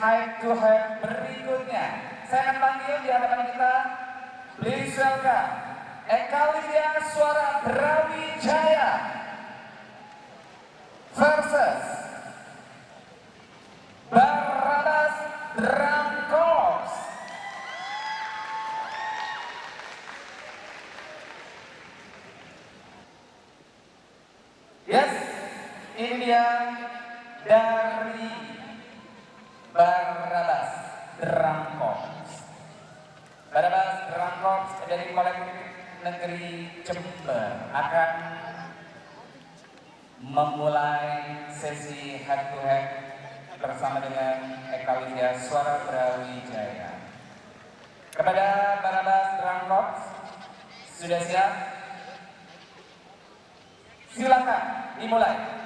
head to head berikutnya. Saya akan panggil di hadapan kita. Please welcome Eka Lydia Suara Brawijaya versus Barabas Drum Corps. Yes, ini dia dari Barabas Drum Corps. Barabas Drum Corps dari kolektif negeri Jember akan memulai sesi head to head bersama dengan Eka Lydia Suara Brawijaya. Kepada Barabas Drum Corps, sudah siap? Silakan dimulai.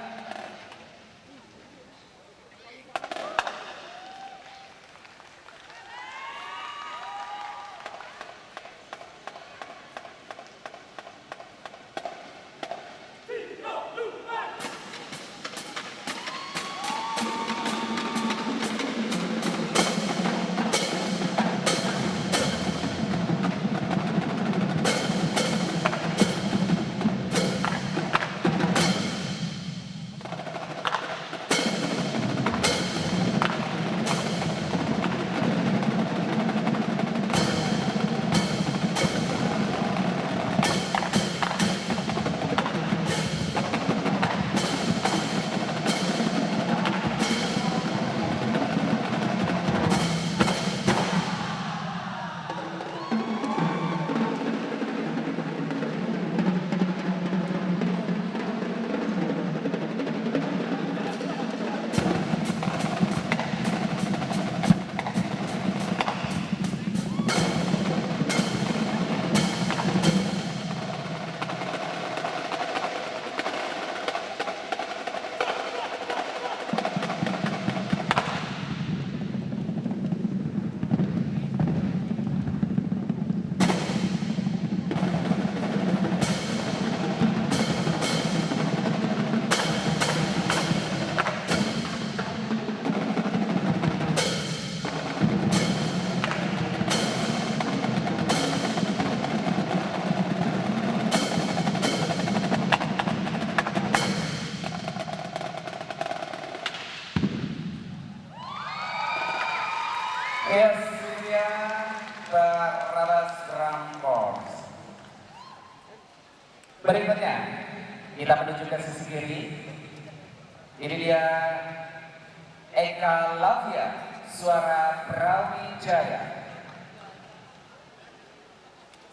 Yes, ini dia Barabas Drum Corps. Berikutnya kita menuju ke sisi kiri. Ini dia Eka Lydia Suara Brawijaya.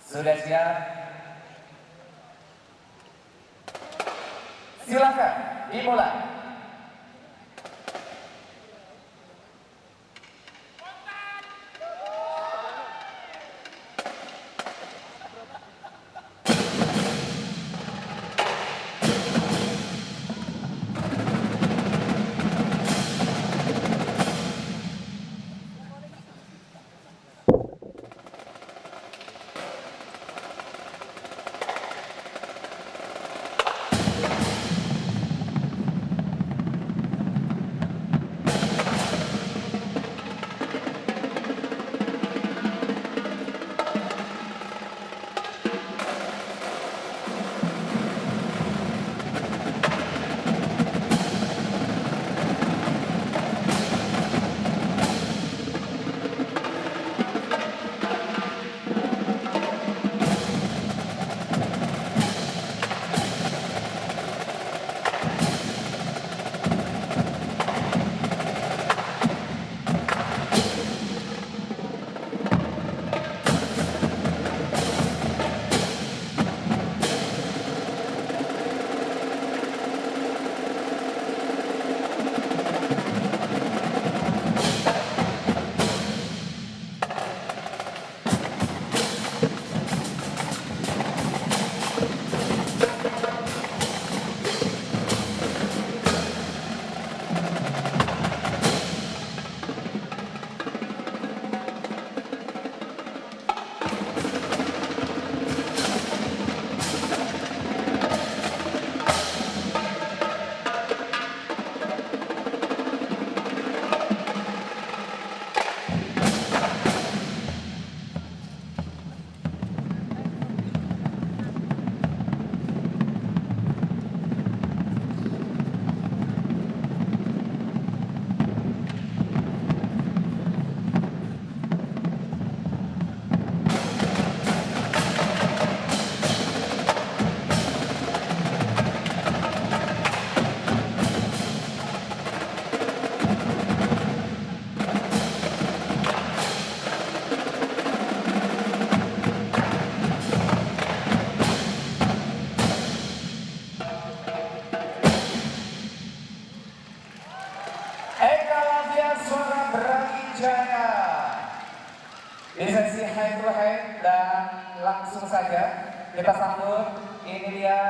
Sudah siap? Silakan dimulai. Brawijaya. Di sesi head to head dan langsung saja kita sambut, ini dia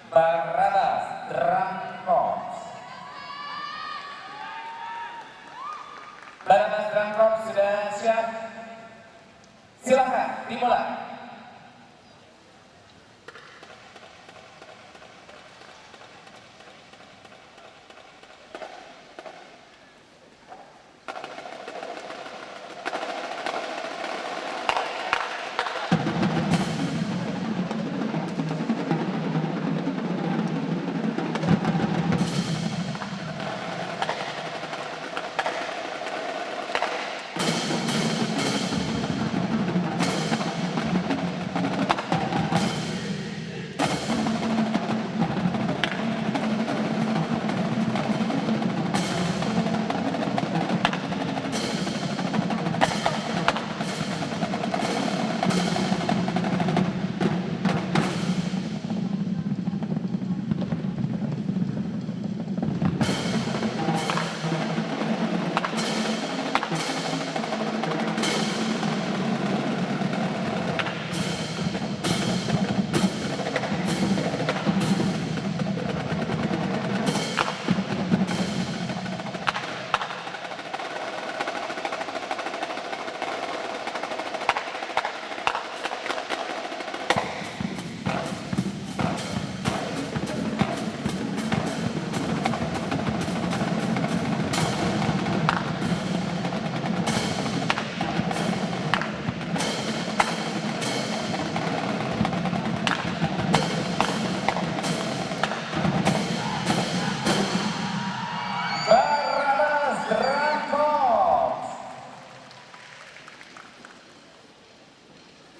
Barabas Drum Corps. Barabas Drum Corps sudah siap? Silakan dimulai.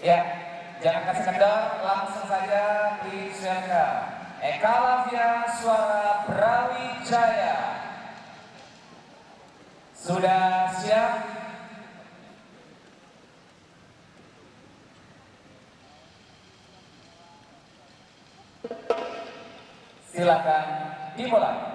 Ya, jangan kasih kendor, langsung saja disiapkan. Ekalavia Suara Brawijaya sudah siap? Silakan dimulai.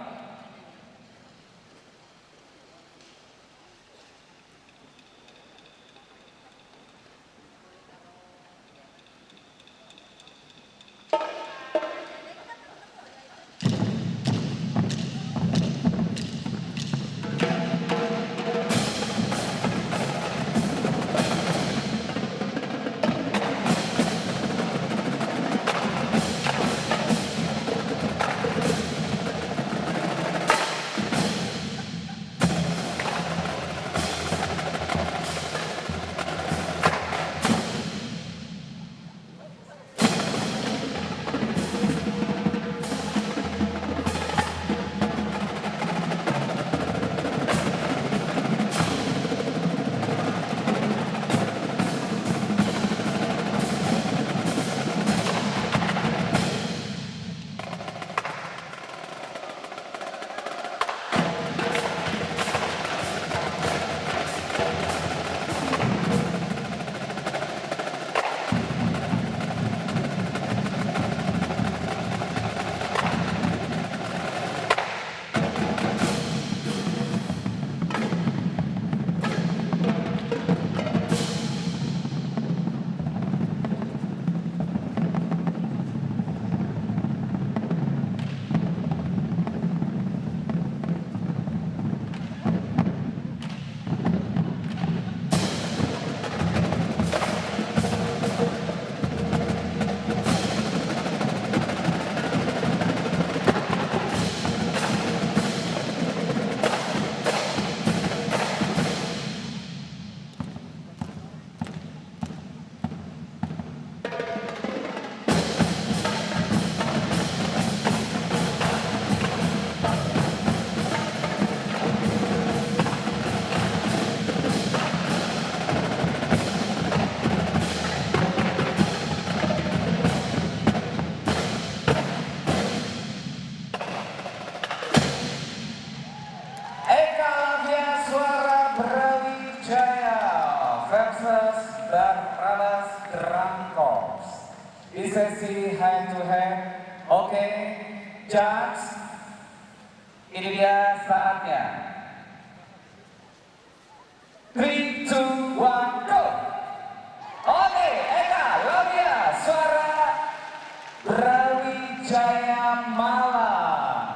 Di sesi head to head, oke, judge, ini dia saatnya. 3, 2, 1, go! Oke, Eka, Lavia, suara Brawijaya Malang.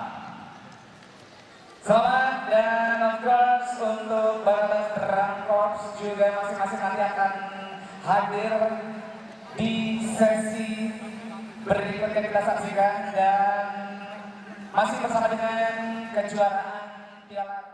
Selamat, dan of course untuk Barat Drum Corps juga masing-masing nanti akan hadir di sesi berikutnya kita saksikan, dan masih bersama dengan kejuaraan Piala